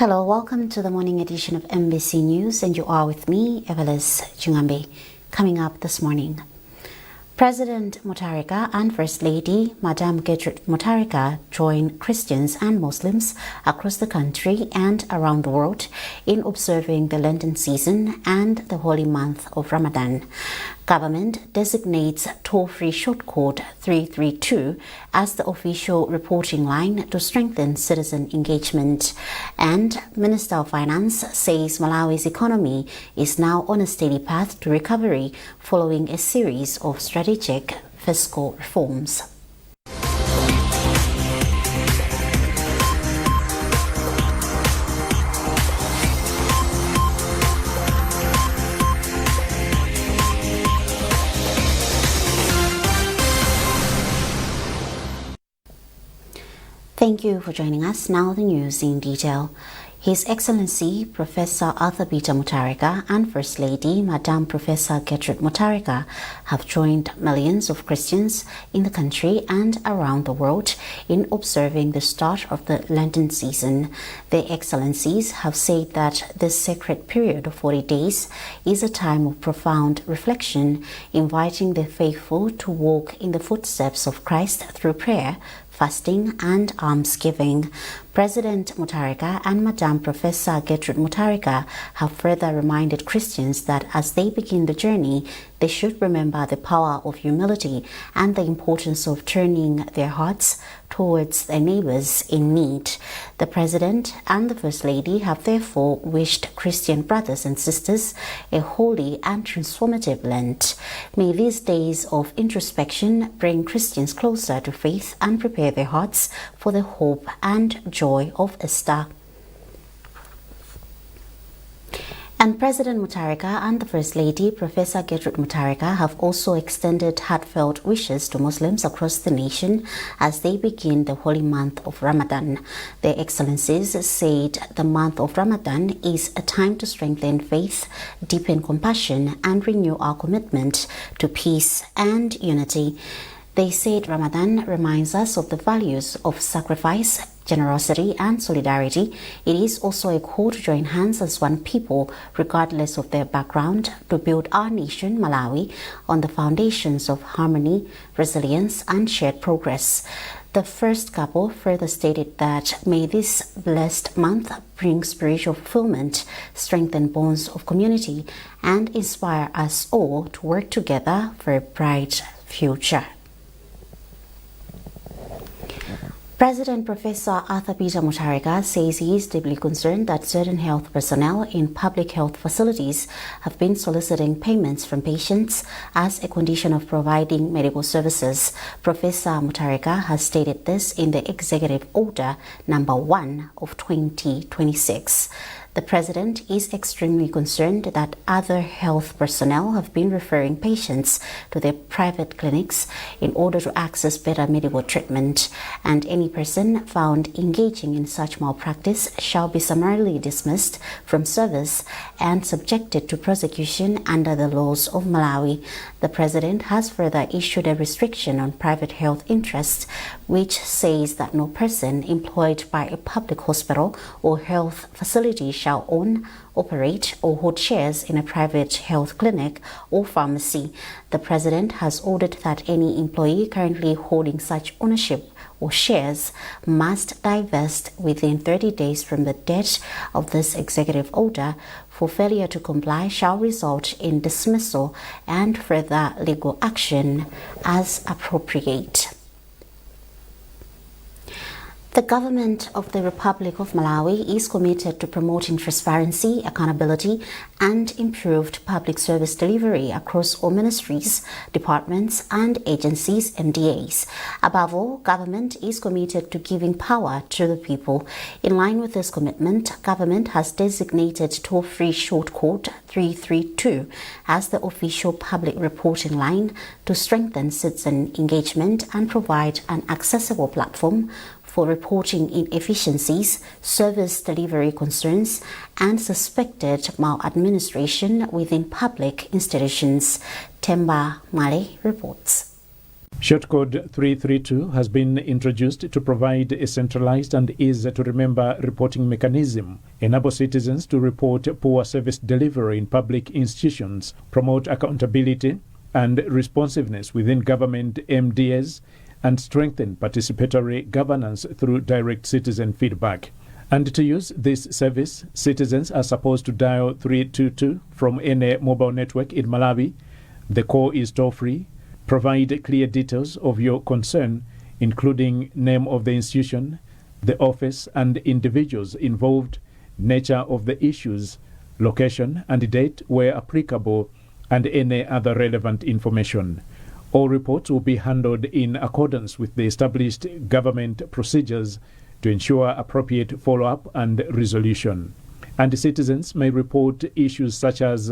Hello, welcome to the morning edition of MBC News, and you are with me, Evelis Chingambe. Coming up this morning, President Mutharika and First Lady Madam Gertrude Mutharika join Christians and Muslims across the country and around the world in observing the Lenten season and the holy month of Ramadan. Government designates toll-free short code 332 as the official reporting line to strengthen citizen engagement. And Minister of Finance says Malawi's economy is now on a steady path to recovery following a series of strategic fiscal reforms. Thank you for joining us. Now the news in detail. His Excellency Professor Arthur Peter Mutharika and First Lady Madam Professor Gertrude Mutharika have joined millions of Christians in the country and around the world in observing the start of the Lenten season. Their Excellencies have said that this sacred period of 40 days is a time of profound reflection, inviting the faithful to walk in the footsteps of Christ through prayer, fasting and almsgiving. President Mutharika and Madam Professor Gertrude Mutharika have further reminded Christians that as they begin the journey, they should remember the power of humility and the importance of turning their hearts towards their neighbors in need. The President and the First Lady have therefore wished Christian brothers and sisters a holy and transformative Lent. May these days of introspection bring Christians closer to faith and prepare their hearts for the hope and joy of Easter. And President Mutharika and the First Lady, Professor Gertrude Mutharika, have also extended heartfelt wishes to Muslims across the nation as they begin the holy month of Ramadan. Their Excellencies said the month of Ramadan is a time to strengthen faith, deepen compassion, and renew our commitment to peace and unity. They said Ramadan reminds us of the values of sacrifice, generosity, and solidarity. It is also a call to join hands as one people, regardless of their background, to build our nation, Malawi, on the foundations of harmony, resilience, and shared progress. The first couple further stated that may this blessed month bring spiritual fulfillment, strengthen bonds of community, and inspire us all to work together for a bright future. President Professor Arthur Peter Mutharika says he is deeply concerned that certain health personnel in public health facilities have been soliciting payments from patients as a condition of providing medical services. Professor Mutharika has stated this in the Executive Order Number 1 of 2026. The President is extremely concerned that other health personnel have been referring patients to their private clinics in order to access better medical treatment, and any person found engaging in such malpractice shall be summarily dismissed from service and subjected to prosecution under the laws of Malawi. The President has further issued a restriction on private health interests, which says that no person employed by a public hospital or health facility shall own, operate, or hold shares in a private health clinic or pharmacy. The President has ordered that any employee currently holding such ownership or shares must divest within 30 days from the date of this executive order. For failure to comply shall result in dismissal and further legal action as appropriate. The government of the Republic of Malawi is committed to promoting transparency, accountability, and improved public service delivery across all ministries, departments, and agencies and DAs. Above all, government is committed to giving power to the people. In line with this commitment, government has designated toll-free short code 332 as the official public reporting line to strengthen citizen engagement and provide an accessible platform for reporting inefficiencies, service delivery concerns, and suspected maladministration within public institutions. Tamvani reports. Shortcode 332 has been introduced to provide a centralized and easy-to-remember reporting mechanism, enable citizens to report poor service delivery in public institutions, promote accountability and responsiveness within government MDAs, and strengthen participatory governance through direct citizen feedback. And to use this service, citizens are supposed to dial 322 from any mobile network in Malawi. The call is toll-free. Provide clear details of your concern, including name of the institution, the office and individuals involved, nature of the issues, location and date where applicable, and any other relevant information. All reports will be handled in accordance with the established government procedures to ensure appropriate follow-up and resolution. And citizens may report issues such as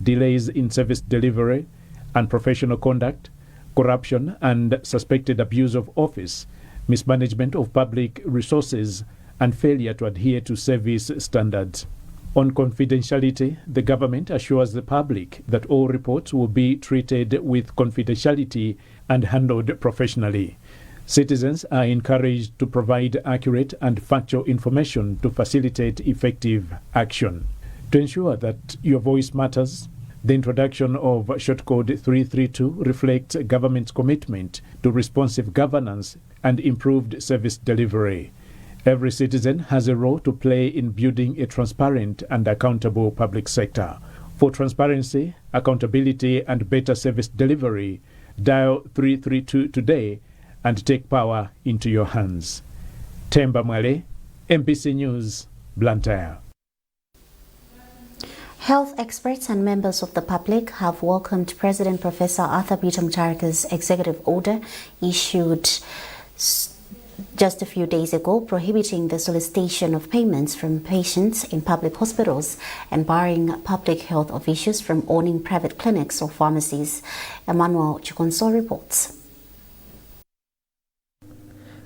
delays in service delivery, unprofessional conduct, corruption and suspected abuse of office, mismanagement of public resources, and failure to adhere to service standards. On confidentiality, the government assures the public that all reports will be treated with confidentiality and handled professionally. Citizens are encouraged to provide accurate and factual information to facilitate effective action. To ensure that your voice matters, the introduction of Shortcode 332 reflects government's commitment to responsive governance and improved service delivery. Every citizen has a role to play in building a transparent and accountable public sector. For transparency, accountability, and better service delivery, dial 332 today and take power into your hands. Tamvani, MPC News, Blantyre. Health experts and members of the public have welcomed President Professor Arthur Peter Mutharika's executive order issued just a few days ago prohibiting the solicitation of payments from patients in public hospitals and barring public health officials from owning private clinics or pharmacies. Emmanuel Chikonso reports.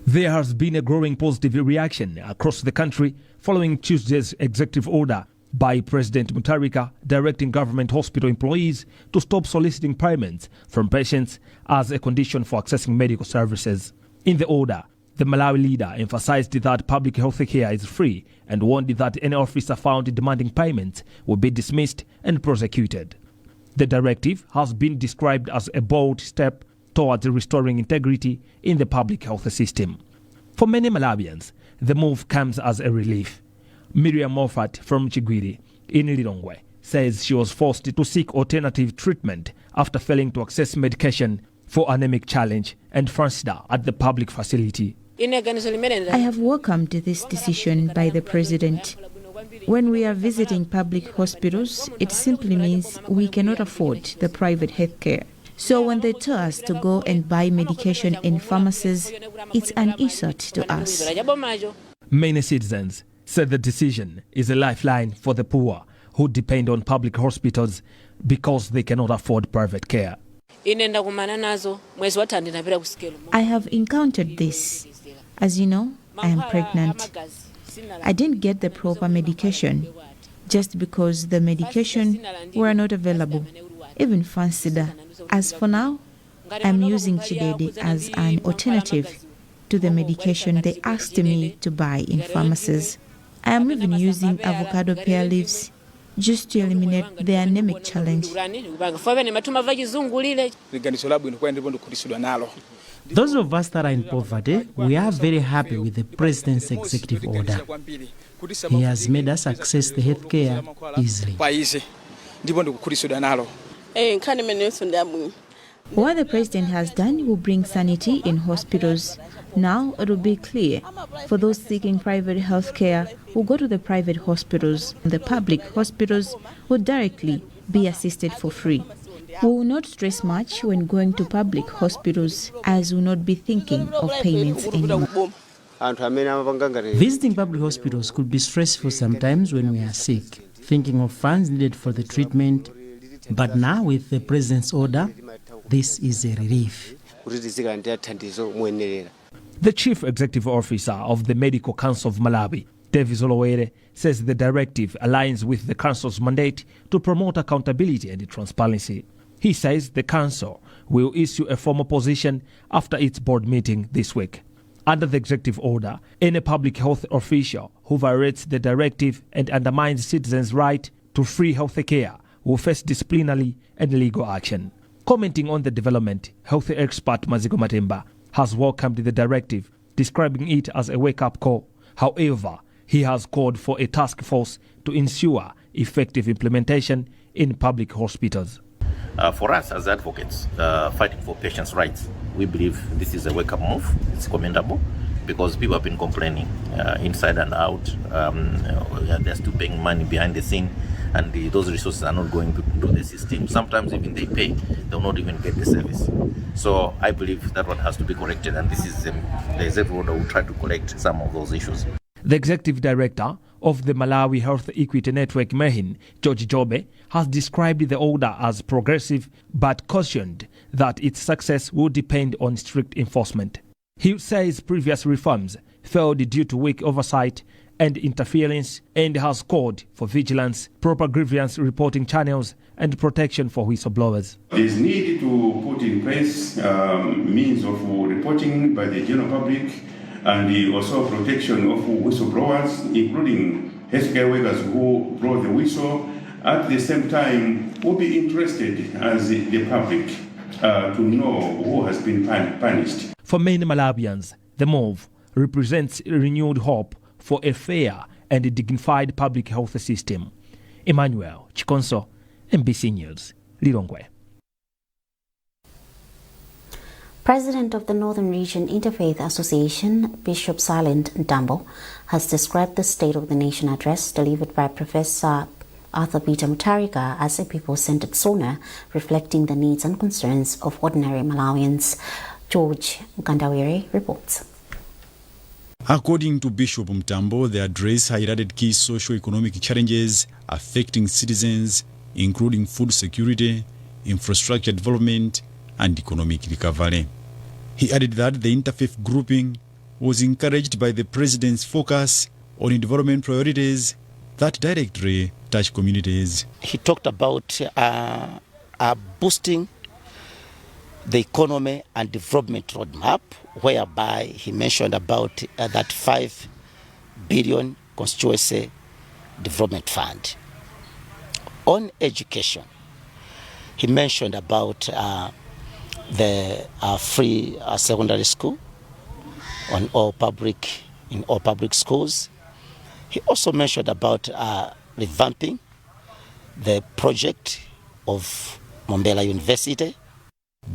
There has been a growing positive reaction across the country following Tuesday's executive order by President Mutharika directing government hospital employees to stop soliciting payments from patients as a condition for accessing medical services. In the order, the Malawi leader emphasized that public health care is free and warned that any officer found demanding payments will be dismissed and prosecuted. The directive has been described as a bold step towards restoring integrity in the public health system. For many Malawians, the move comes as a relief. Miriam Moffat from Chigwiri in Lilongwe says she was forced to seek alternative treatment after failing to access medication for anemic challenge and Francida at the public facility. I have welcomed this decision by the President. When we are visiting public hospitals, it simply means we cannot afford the private health care. So when they tell us to go and buy medication in pharmacies, it's an insult to us. Many citizens said the decision is a lifeline for the poor who depend on public hospitals because they cannot afford private care. I have encountered this. As you know, I am pregnant. I didn't get the proper medication just because the medication were not available, even Francida. As for now, I'm using Chidede as an alternative to the medication they asked me to buy in pharmacies. I am even using avocado pear leaves just to eliminate the anemic challenge. Those of us that are in poverty, we are very happy with the President's executive order. He has made us access the health care easily. What the President has done will bring sanity in hospitals. Now it will be clear for those seeking private health care who go to the private hospitals. The public hospitals will directly be assisted for free. We will not stress much when going to public hospitals, as we will not be thinking of payments anymore. Visiting public hospitals could be stressful sometimes when we are sick, thinking of funds needed for the treatment. But now with the President's order, this is a relief. The Chief Executive Officer of the Medical Council of Malawi, Davis Olowere, says the directive aligns with the Council's mandate to promote accountability and transparency. He says the council will issue a formal position after its board meeting this week. Under the executive order, any public health official who violates the directive and undermines citizens' right to free health care will face disciplinary and legal action. Commenting on the development, health expert Maziko Matemba has welcomed the directive, describing it as a wake-up call. However, he has called for a task force to ensure effective implementation in public hospitals. For us as advocates fighting for patients' rights, we believe this is a wake-up move. It's commendable because people have been complaining inside and out. They're still paying money behind the scene, and those resources are not going to the system. Sometimes even they pay, they'll not even get the service. So I believe that one has to be corrected, and this is the executive order will try to correct some of those issues. The executive director of the Malawi Health Equity Network, Mehin, George Jobe, has described the order as progressive but cautioned that its success will depend on strict enforcement. He says previous reforms failed due to weak oversight and interference and has called for vigilance, proper grievance reporting channels and protection for whistleblowers. There is need to put in place means of reporting by the general public and also protection of whistleblowers, including healthcare workers who blow the whistle. At the same time, we'll be interested as the public to know who has been punished. For many Malawians, the move represents renewed hope for a fair and dignified public health system. Emmanuel Chikonso, MBC News, Lilongwe. President of the Northern Region Interfaith Association, Bishop Silent Ndambo, has described the State of the Nation address delivered by Professor Arthur Peter Mutharika as a people-centered sona, reflecting the needs and concerns of ordinary Malawians. George Nkandawere reports. According to Bishop Mtambo, the address highlighted key socio-economic challenges affecting citizens, including food security, infrastructure development, and economic recovery. He added that the interfaith grouping was encouraged by the President's focus on development priorities that directly touch communities. He talked about boosting the economy and development roadmap, whereby he mentioned about that 5 billion constituency development fund. On education, he mentioned about the free secondary school in all public schools. He also mentioned about revamping the project of Mbombela University.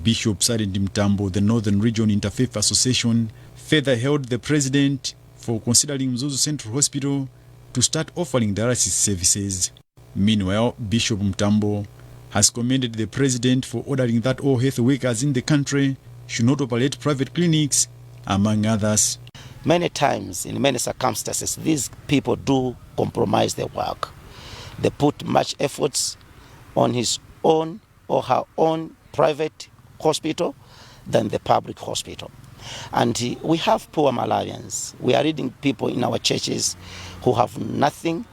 Bishop Silent Mtambo, the Northern Region Interfaith Association, further hailed the President for considering Mzuzu Central Hospital to start offering dialysis services. Meanwhile, Bishop Mtambo has commended the President for ordering that all health workers in the country should not operate private clinics, among others. Many times, in many circumstances, these people do compromise their work. They put much efforts on his own or her own private hospital than the public hospital. And we have poor Malawians. We are reading people in our churches who have nothing,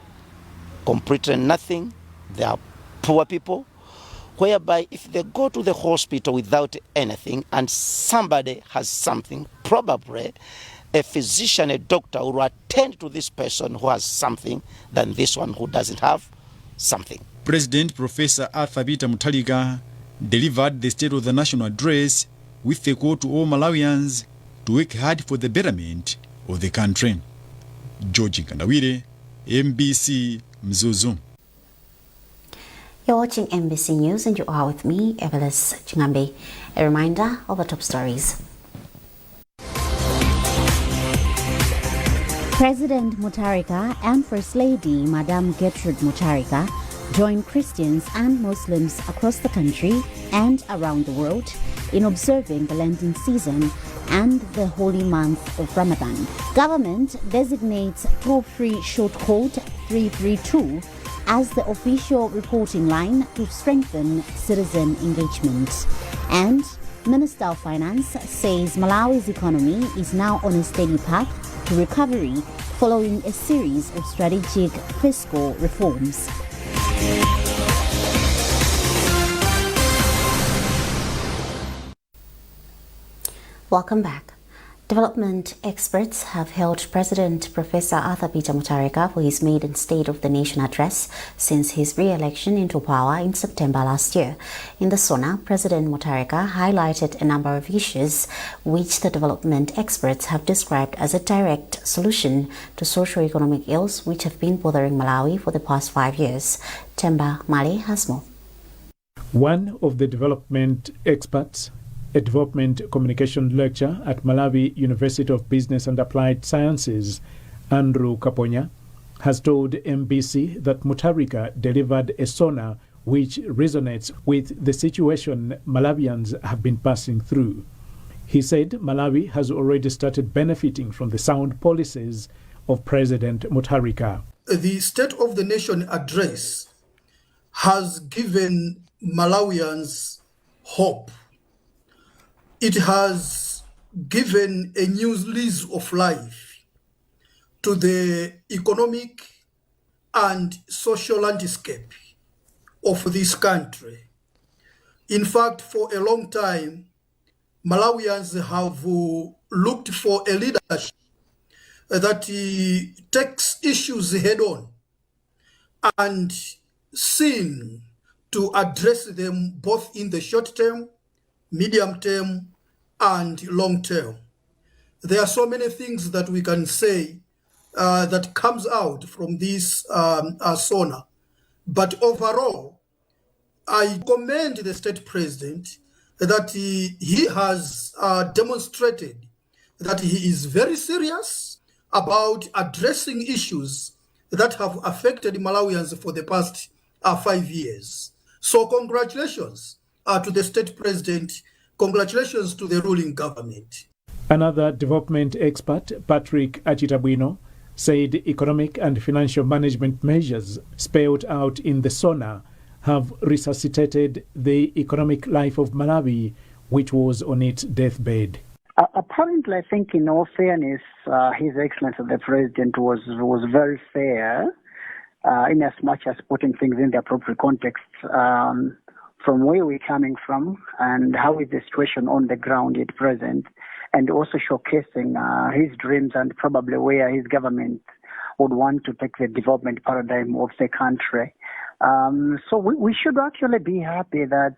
completely nothing. They are poor people, whereby if they go to the hospital without anything and somebody has something, probably a physician, a doctor will attend to this person who has something than this one who doesn't have something. President Professor Arthur Peter Mutharika delivered the State of the Nation address with a call to all Malawians to work hard for the betterment of the country. George Nkandawire, MBC Mzuzu. You're watching MBC News and you are with me, Evelis Chingambe. A reminder of the top stories. President Mutharika and First Lady Madame Gertrude Mutharika join Christians and Muslims across the country and around the world in observing the Lenten season and the holy month of Ramadan. Government designates toll-free short code 332 as the official reporting line to strengthen citizen engagement. And Minister of Finance says Malawi's economy is now on a steady path to recovery following a series of strategic fiscal reforms. Welcome back. Development experts have hailed President Professor Arthur Peter Mutharika for his maiden State of the Nation address since his re-election into power in September last year. In the SONA, President Mutharika highlighted a number of issues which the development experts have described as a direct solution to socio-economic ills which have been bothering Malawi for the past 5 years. Temba Male has more. One of the development experts, a development communication lecturer at Malawi University of Business and Applied Sciences, Andrew Kaponya, has told MBC that Mutharika delivered a SONA which resonates with the situation Malawians have been passing through. He said Malawi has already started benefiting from the sound policies of President Mutharika. The State of the Nation address has given Malawians hope. It has given a new lease of life to the economic and social landscape of this country. In fact, for a long time, Malawians have looked for a leadership that takes issues head on and seen to address them both in the short term, medium term, and long term. There are so many things that we can say that comes out from this SONA. But overall, I commend the state president that he has demonstrated that he is very serious about addressing issues that have affected Malawians for the past 5 years. So congratulations to the state president. Congratulations to the ruling government. Another development expert, Patrick Achitabwino, said economic and financial management measures spelled out in the SONA have resuscitated the economic life of Malawi, which was on its deathbed. Apparently, I think in all fairness, His Excellency the President was very fair in as much as putting things in the appropriate context. From where we're coming from and how is the situation on the ground at present, and also showcasing his dreams and probably where his government would want to take the development paradigm of the country. So we should actually be happy that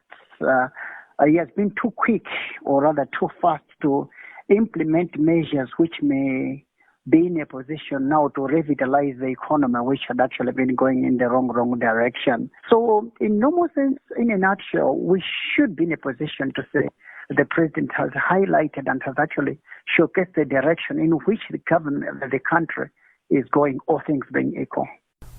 he has been too quick, or rather too fast, to implement measures which may be in a position now to revitalize the economy, which had actually been going in the wrong direction. So in normal sense, in a nutshell, we should be in a position to say the president has highlighted and has actually showcased the direction in which the government, the country is going, all things being equal.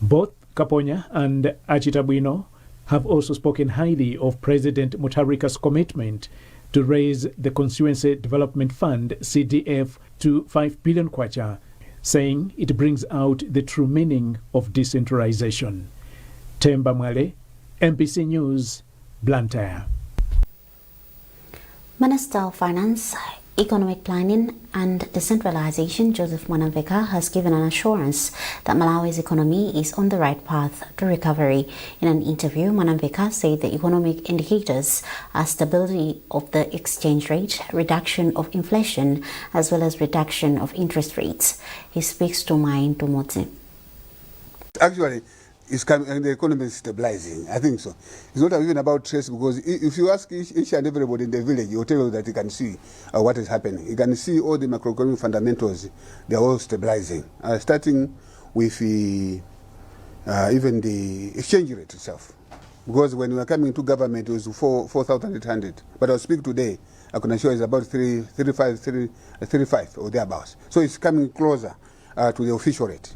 Both Kaponya and Achitabwino have also spoken highly of President Mutharika's commitment to raise the Constituency Development Fund, CDF, to 5 billion kwacha, saying it brings out the true meaning of decentralization. Temba Mwale, MPC News, Blantyre. Minister of Finance, Economic Planning and Decentralization Joseph Mwanamveka has given an assurance that Malawi's economy is on the right path to recovery. In an interview, Mwanamveka said the economic indicators are stability of the exchange rate, reduction of inflation, as well as reduction of interest rates. He speaks to Main Tumotsi. Actually, it's coming, and the economy is stabilizing. I think so. It's not even about stress, because if you ask each and everybody in the village, he will tell you that you can see what is happening. You can see all the macroeconomic fundamentals, they are all stabilizing. Starting with even the exchange rate itself. Because when we were coming to government, it was 4,800. But I'll speak today, I can assure it's about 35 or thereabouts. So it's coming closer to the official rate.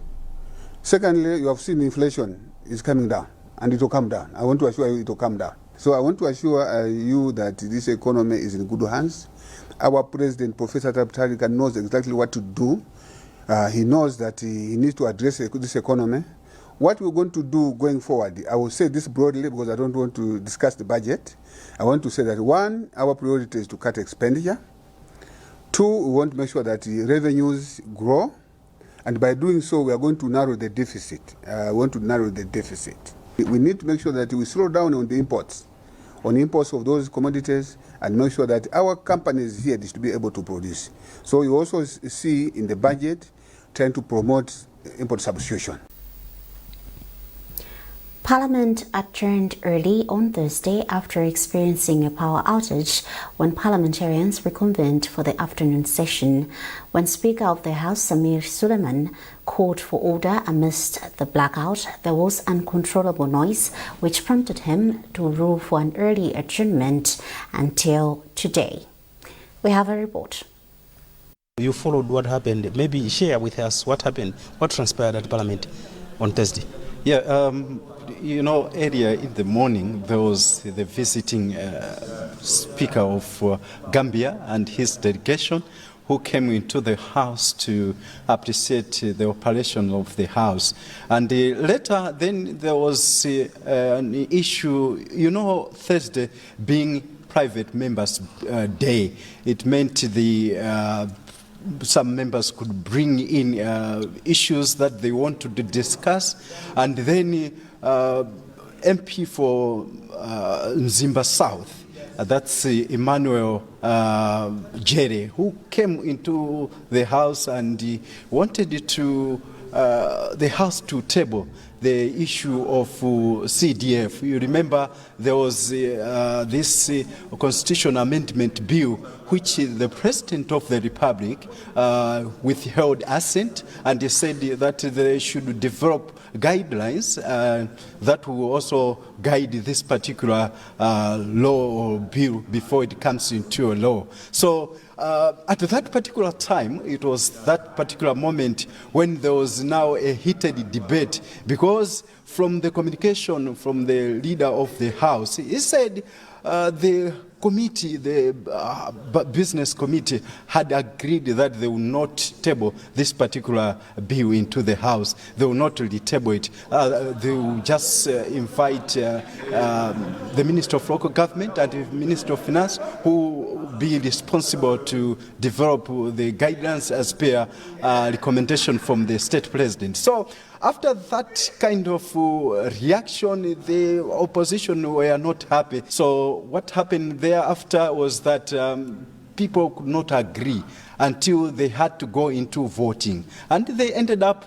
Secondly, you have seen inflation is coming down, and it will come down. I want to assure you it will come down. So I want to assure you that this economy is in good hands. Our president, Professor Mutharika, knows exactly what to do. He knows that he needs to address this economy. What we're going to do going forward, I will say this broadly because I don't want to discuss the budget. I want to say that, one, our priority is to cut expenditure. Two, we want to make sure that the revenues grow. And by doing so, we are going to narrow the deficit. We want to narrow the deficit. We need to make sure that we slow down on the imports. on imports of those commodities and make sure that our companies here should be able to produce. So you also see in the budget trying to promote import substitution. Parliament adjourned early on Thursday after experiencing a power outage when parliamentarians reconvened for the afternoon session. When Speaker of the House, Samir Suleiman, called for order amidst the blackout, there was uncontrollable noise which prompted him to rule for an early adjournment until today. We have a report. You followed what happened. Maybe share with us what happened, what transpired at Parliament on Thursday. Yeah, you know, earlier in the morning, there was the visiting Speaker of Gambia and his delegation who came into the House to appreciate the operation of the House. And later, then there was an issue, you know, Thursday being Private Members' Day. It meant some members could bring in issues that they wanted to discuss, and then MP for Nzimba South, that's Emmanuel Jere, who came into the House and wanted to the House to table the issue of CDF. You remember there was this constitutional amendment bill which the President of the Republic withheld assent, and he said that they should develop guidelines that will also guide this particular law or bill before it comes into a law. So at that particular time, it was that particular moment when there was now a heated debate, because from the communication from the leader of the House, he said the committee, the business committee, had agreed that they will not table this particular bill into the House. They will not really table it. They will just invite the Minister of Local Government and the Minister of Finance, who will be responsible to develop the guidelines as per recommendation from the State President. So after that kind of reaction, the opposition were not happy. So what happened thereafter was that people could not agree until they had to go into voting. And they ended up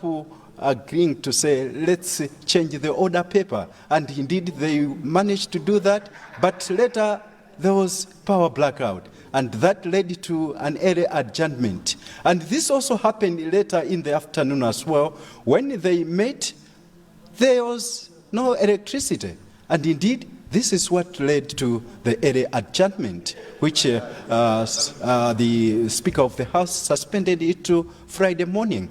agreeing to say, let's change the order paper. And indeed, they managed to do that. But later, there was power blackout. And that led to an early adjournment. And this also happened later in the afternoon as well. When they met, there was no electricity. And indeed, this is what led to the early adjournment, which the Speaker of the House suspended it to Friday morning.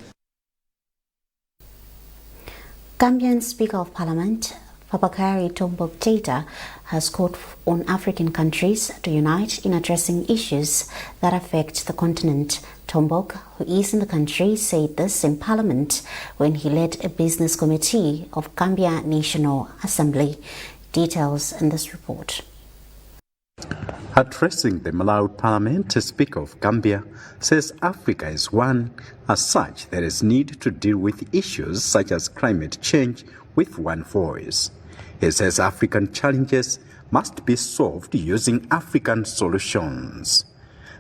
Gambian Speaker of Parliament, Fabakary Tombong Keita, has called on African countries to unite in addressing issues that affect the continent. Tombong, who is in the country, said this in Parliament when he led a business committee of Gambia National Assembly. Details in this report. Addressing the Malawi Parliament, the Speaker of Gambia says Africa is one. As such, there is need to deal with issues such as climate change with one voice. He says African challenges must be solved using African solutions.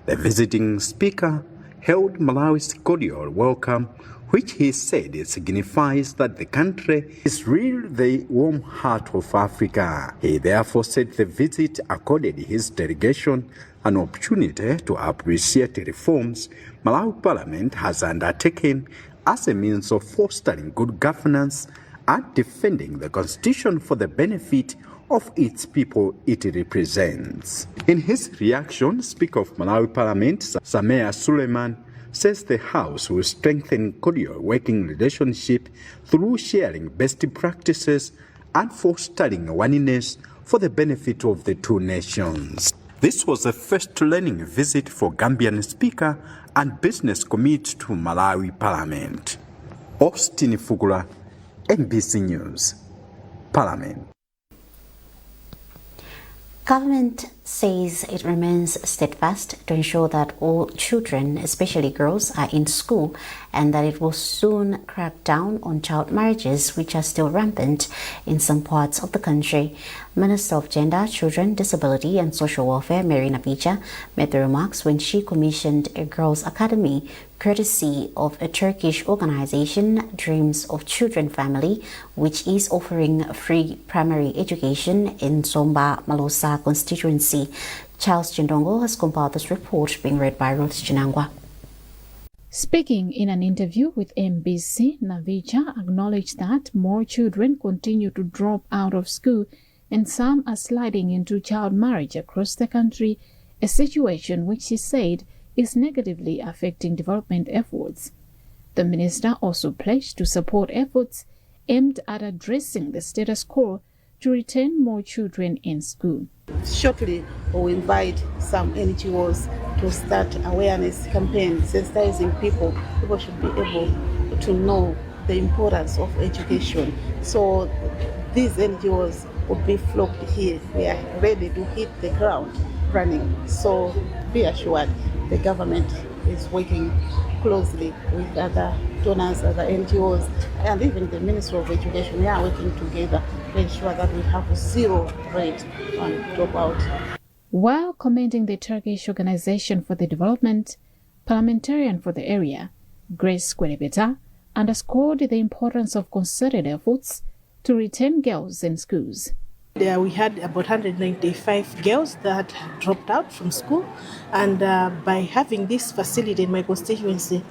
The visiting speaker hailed Malawi's cordial welcome, which he said signifies that the country is really the warm heart of Africa. He therefore said the visit accorded his delegation an opportunity to appreciate reforms Malawi Parliament has undertaken as a means of fostering good governance and defending the Constitution for the benefit of its people it represents. In his reaction, Speaker of Malawi Parliament, Samir Suleiman, says the House will strengthen cordial working relationship through sharing best practices and fostering oneness for the benefit of the two nations. This was the first learning visit for Gambian Speaker and Business Committee to Malawi Parliament. Austin Fugula, NBC News, Parliament. Government says it remains steadfast to ensure that all children, especially girls, are in school and that it will soon crack down on child marriages, which are still rampant in some parts of the country. Minister of Gender, Children, Disability and Social Welfare, Mary Napicha, made the remarks when she commissioned a girls' academy courtesy of a Turkish organization, Dreams of Children Family, which is offering free primary education in Zomba Malosa constituency. Charles Chindongo has compiled this report, being read by Ruth Chinangwa. Speaking in an interview with MBC, Navicha acknowledged that more children continue to drop out of school and some are sliding into child marriage across the country, a situation which she said is negatively affecting development efforts. The minister also pledged to support efforts aimed at addressing the status quo to retain more children in school. Shortly, we'll invite some NGOs to start awareness campaign, sensitizing people. People should be able to know the importance of education. So these NGOs will be flocked here. We are ready to hit the ground running. So be assured the government is working closely with other donors, other NGOs, and even the Ministry of Education. We are working together to ensure that we have zero rate on dropout. While commending the Turkish Organization for the Development, parliamentarian for the area, Grace Kwerebeta, underscored the importance of concerted efforts to retain girls in schools. There we had about 195 girls that dropped out from school, and by having this facility in my constituency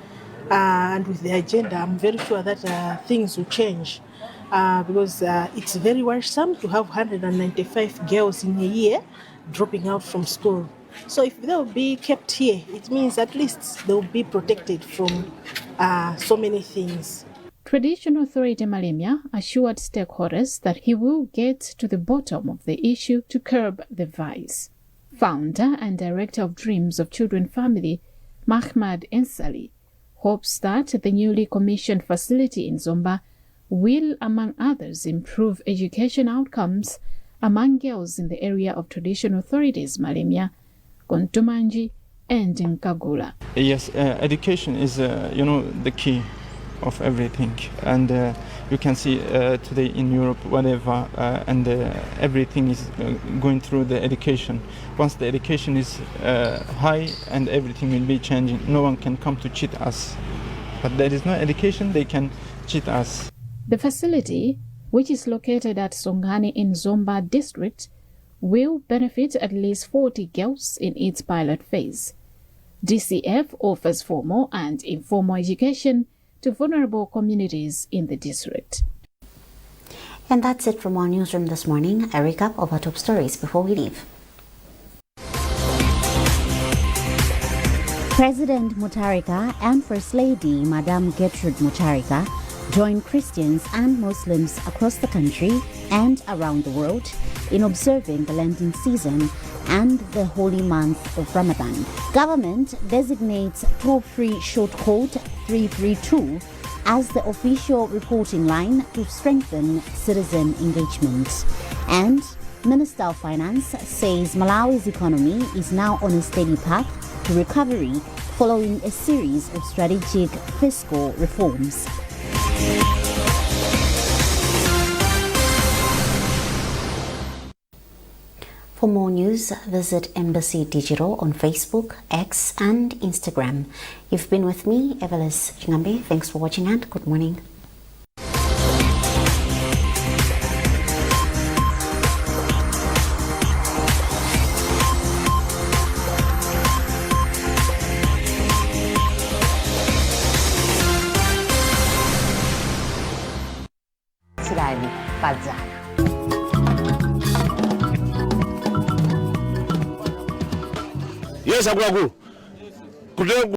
and with the agenda, I'm very sure that things will change because it's very worrisome to have 195 girls in a year dropping out from school. So if they will be kept here, it means at least they will be protected from so many things. Traditional Authority Malemia assured stakeholders that he will get to the bottom of the issue to curb the vice. Founder and director of Dreams of Children Family, Mahmad Ensali, hopes that the newly commissioned facility in Zomba will, among others, improve education outcomes among girls in the area of traditional authorities Malemia, Kontumanji, and Nkagula. Yes, education is, the key of everything, and you can see today in Europe whatever and everything is going through the education. Once the education is high, and everything will be changing. No one can come to cheat us, but there is no education, they can cheat us. The facility, which is located at Nkhani in Zomba district, will benefit at least 40 girls in its pilot phase. DCF offers formal and informal education to vulnerable communities in the district. And that's it from our newsroom this morning. A recap of our top stories before we leave. President Mutharika and First Lady Madame Gertrude Mutharika join Christians and Muslims across the country and around the world in observing the Lenten season and the holy month of Ramadan. Government designates toll-free short code 332 as the official reporting line to strengthen citizen engagement. And Minister of Finance says Malawi's economy is now on a steady path to recovery following a series of strategic fiscal reforms. For more news, visit Embassy Digital on Facebook, X, and Instagram. You've been with me, Evelis Chingambe. Thanks for watching and good morning. Yes, Agwagu.